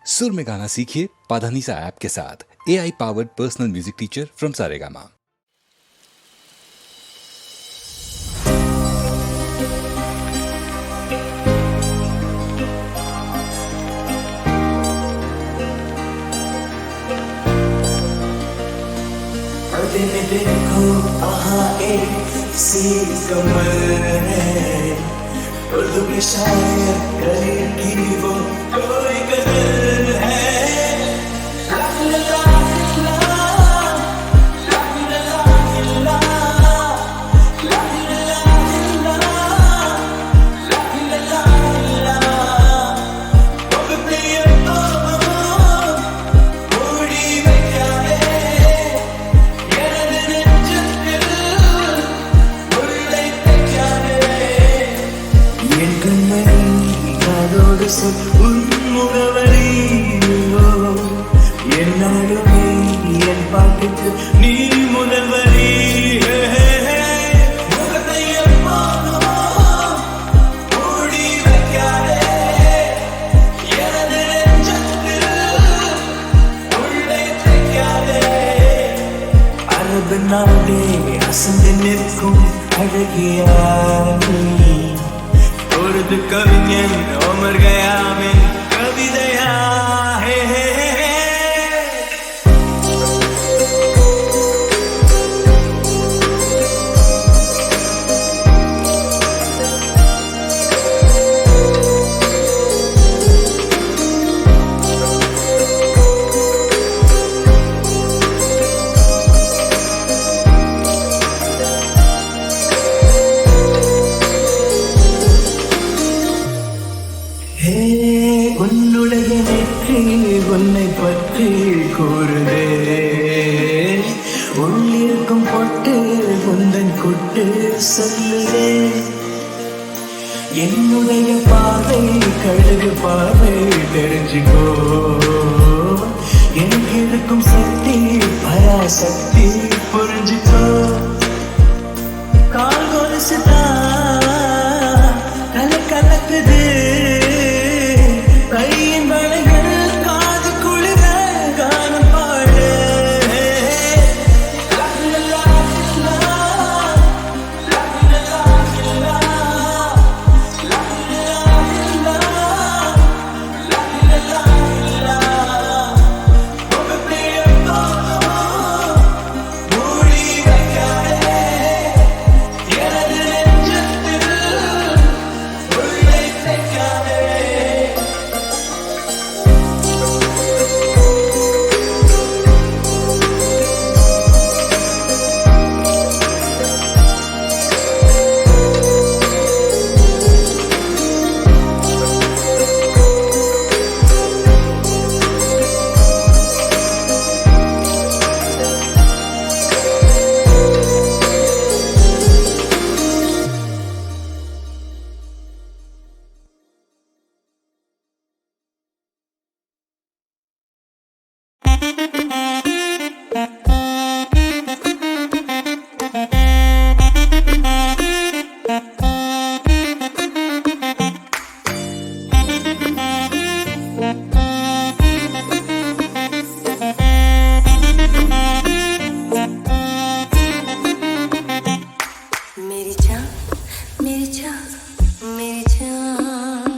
सुर में गाना सीखिए पाधानीसा ऐप के साथ। AI powered personal music teacher from Saregama. देखो वहाँ एक सी कमर है, उर्दू के शायर गरीब की वो कोई कदर है। ला ला ला ला, ला ला ला ला, ला ला ला ला, वो प्रिय மூடி வைக்காதே எனது நெஞ்சத்தில் முள்ளை தைக்காதே। என் கண்மணி காதோடு சொல் உன் முகவரி, என்னாலுமே என் பாட்டுக்கு நீ முதல்வரி। முகத்தை எப்போதும் மூடி வைக்காதே எனது நெஞ்சத்தில் முள்ளை தைக்காதே। அரபு நாடே அசந்து நிற்கும் அழகியானி, உருது கவிஞன் உமர் கயாமின் கவிதையா? ஹே ஹே ஹே ஹே। ஹே, உன்னுடைய நெற்றி உன்னை பற்றி கூறுதே, உள்ளிருக்கும் பொட்டு உந்தன் கொட்டு சொல்லுதே। என்னுடைய பார்வை கழுகு பார்வை தெரிஞ்சுக்கோ, எனக்கு இருக்கும் சக்தி பராசக்தி புரிஞ்சுக்கோ। கால் கொலுசுதான் கல கலக்குது, கையின் வளைகள் காது குளிர கானம் பாடு। லா லா லா லா, லா லா லா லா, லா லா லா, உங்க பிரியம் மூடி வைக்காதே எனது நெஞ்சத்தில் முள்ளை தைக்காதே। मेरी जान मेरी जान मेरी जान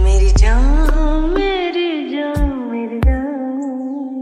मेरी जान मेरी जान मेरी जान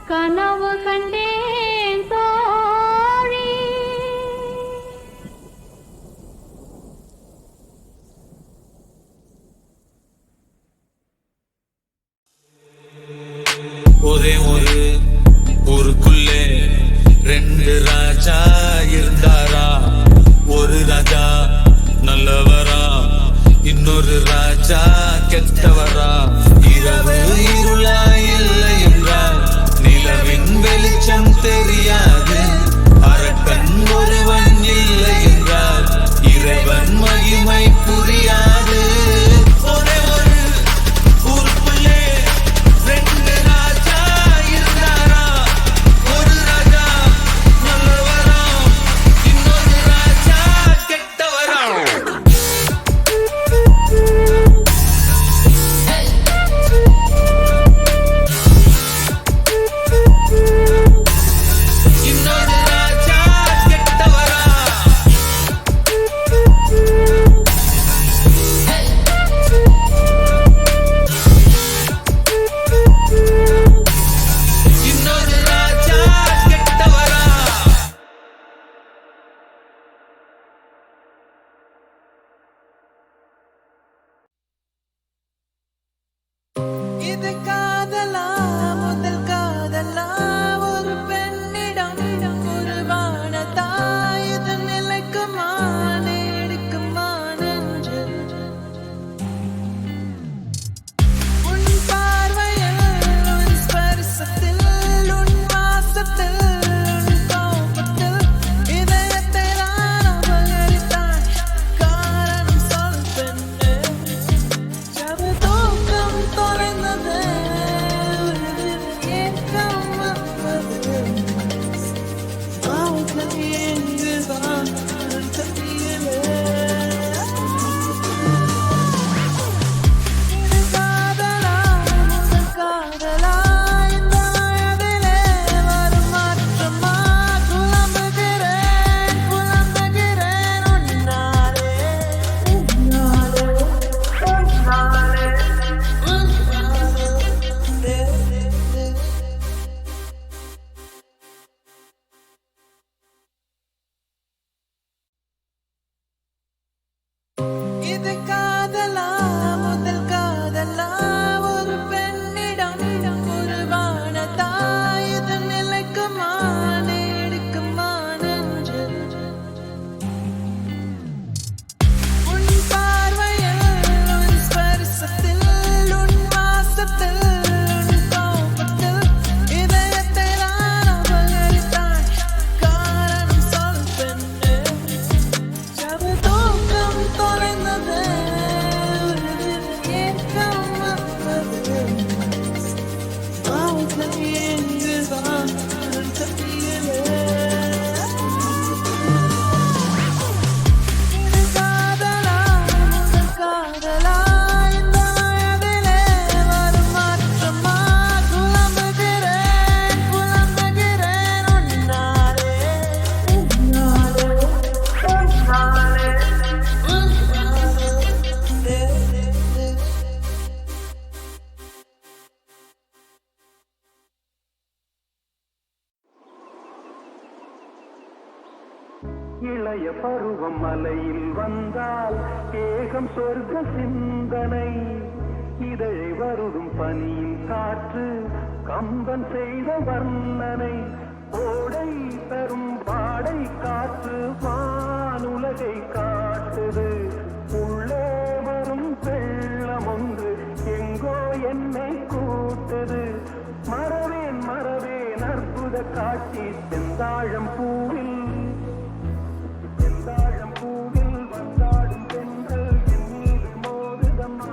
கனவு கண்டேன் தோழி. ஒரே ஒரு ஊருக்குள்ளே ரெண்டு ராஜா இருந்தாரா. ஒரு ராஜா நல்லவரா, இன்னொரு ராஜா கெட்டவரா. இரவு இருளா இல்லை என்றால் நிலவின் வெளிச்சம் தெரியாது. அரக்கன் ஒருவன் இல்லை என்றால் இறைவன் மகிமை புரியாது. ஒரே ஒரு ஊருக்குள்ளே ரெண்டு ராஜா இருந்தாரா. ஒரு ராஜா நல்லவரா, இன்னொரு ராஜா கெட்டவரா. இன்னொரு ராஜா கெட்டவரா. இன்னொரு ராஜா கெட்டவரா. இது காதலா, முதல் காதலா, ஒரு பெண்ணிடம் ஒரு வானதா. இது நிலைக்குமா, நீடிக்குமா நெஞ்சு? உன் பார்வையில், உன் ஸ்பர்சத்தில், உன் வாசத்தில், உன் கோபத்தில் இதயத்தை நான் அபகரித்தாய். காரணம் சொல் பெண்ணே. ஜப தூக்கம் தொலைந்தது, ஏக்கம் வந்தது. வாழ்க்கை எங்குதான் தெரியலே. இது காதலா, முதல் காதலா, இந்த வயதிலே வரும் மாற்றமா? குழம்புகிறேன் உன்னாலே, உன்னாலே, உன்னாலே, உன்னாலே. இது காதலா, முதல் காதலா, ஒரு பெண்ணிடம் ஒரு வானதா. இது நிலைக்குமா, நீடிக்குமா நெஞ்சு? உன் பார்வையில், உன் ஸ்பர்சத்தில், உன் வாசத்தில், உன் கோபத்தில் இதயத்தை நான் அபகரித்தாய். காரணம் சொல் பெண்ணே. ஜப தூக்கம் தொலைந்தது, ஏக்கம் வந்தது. வாழ்க்கை எங்குதான் தெரியலே. இது காதலா, முதல் காதலா, இந்த வயதிலே வரும் மாற்றமா? குழம்புகிறேன் உன்னாலே, உன்னாலே, உன்னாலே, உன்னாலே. இளைய பருவம் மலையில் வந்தால் ஏகம் சொர்க்க சிந்தனை. இதழை வருடும் பனியின் காற்று கம்பன் செய்த வர்ணனை. ஓடை தரும் பாடை காற்று வானுலகை காட்டுது. உள்ளே வரும் வெள்ளம் ஒன்று எங்கோ என்னை கூட்டுது. மறவேன் மறவேன் அற்புத காட்சி செந்தாழம் பூவில். செந்தாழம் பூவில் வந்தாடும் பெண்கள் என் மீது மோதுதம்மா.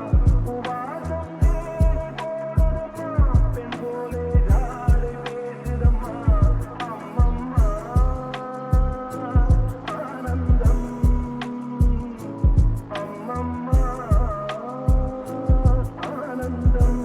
உவாசம் மேலே போடுதம்மா, பெண் போலே ஜாடை பேசுதம்மா. அம்மம்மா ஆனந்தம், அம்மம்மா ஆனந்தம்.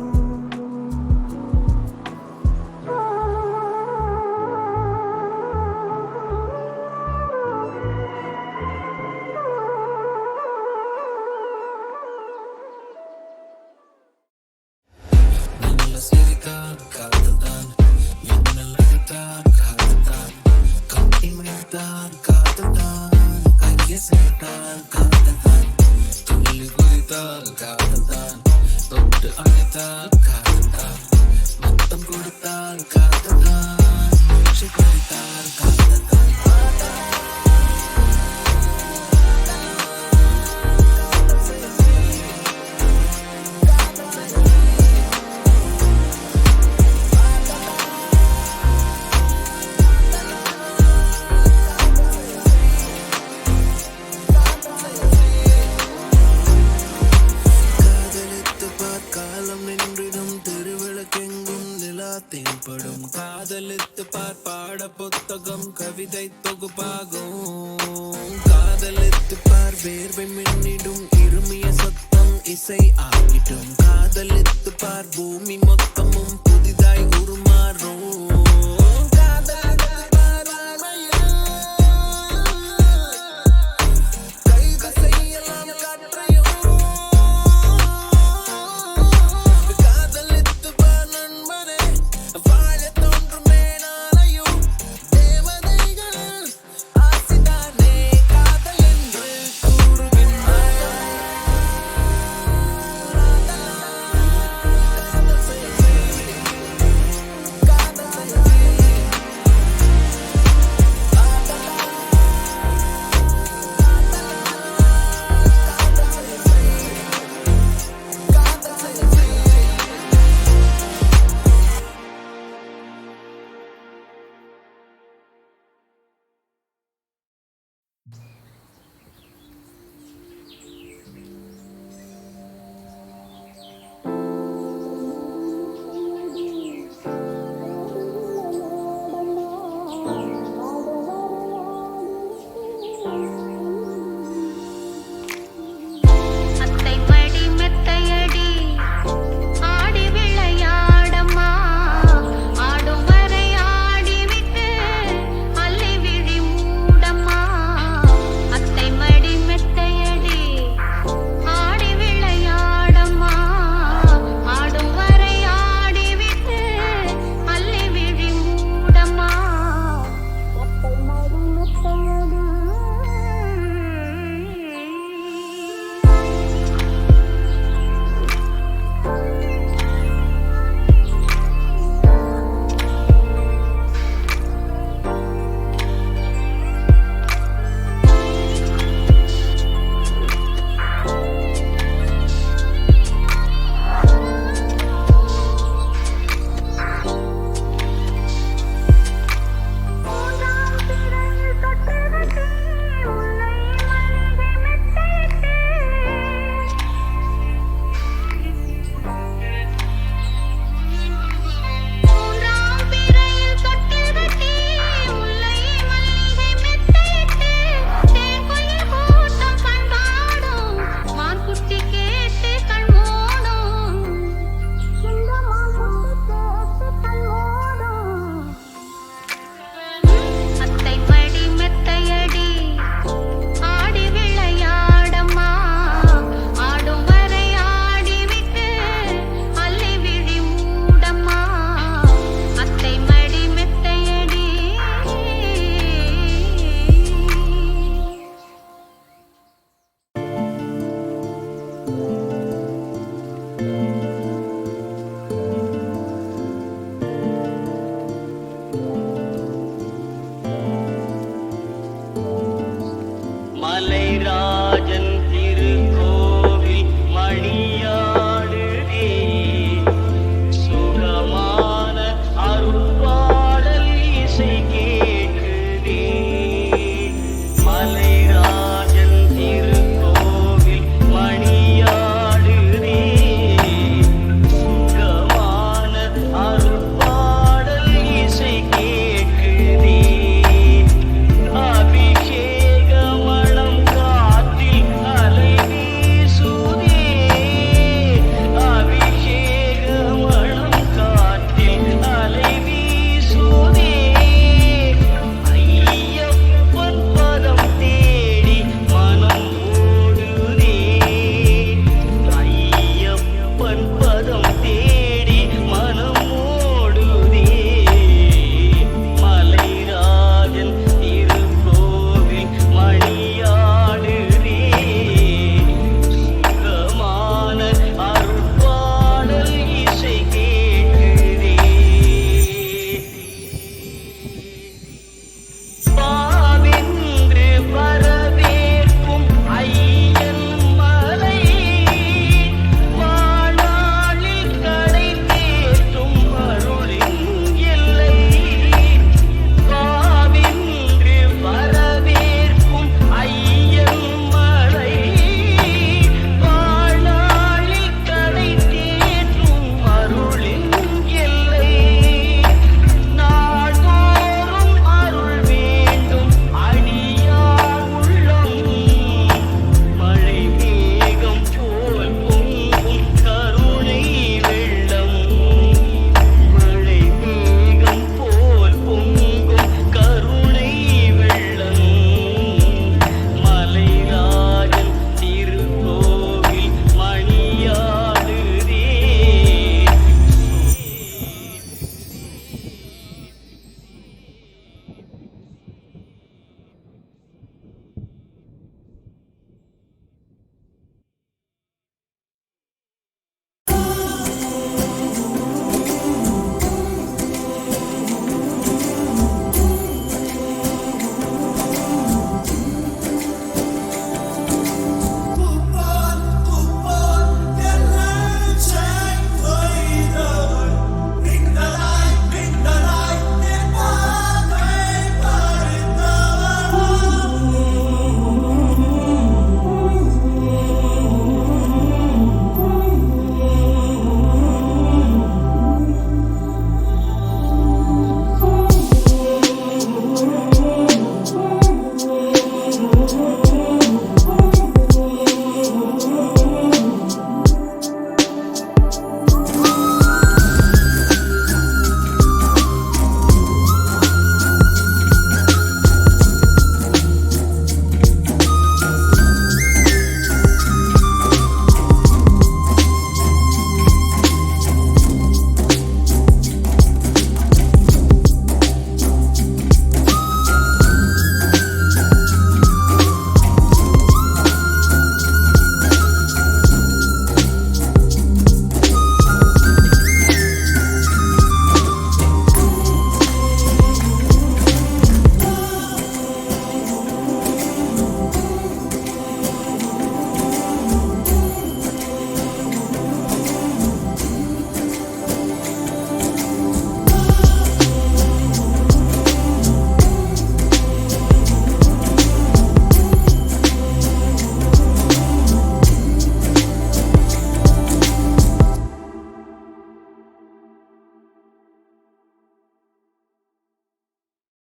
காதல்தான் தொட்டு அழைத்தால் காதல்தான் மொத்தம் கொடுத்தால் காதல்தான் மூச்சு பிடித்தால் காதல்தான் காதலித்து பார்க்காலம் நின்றிடும் திருவிளக்கெங்கும் நிலா தென்படும் காதலித்து பாட புத்தகம் கவிதை தொகுப்பாகும் காதலித்து பார் வேர்வை மின்னிடும் இருமிய சத்தம் இசை ஆகிடும் காதலித்து பார் பூமி மொத்தமும் புதிதாய் உருமாறும்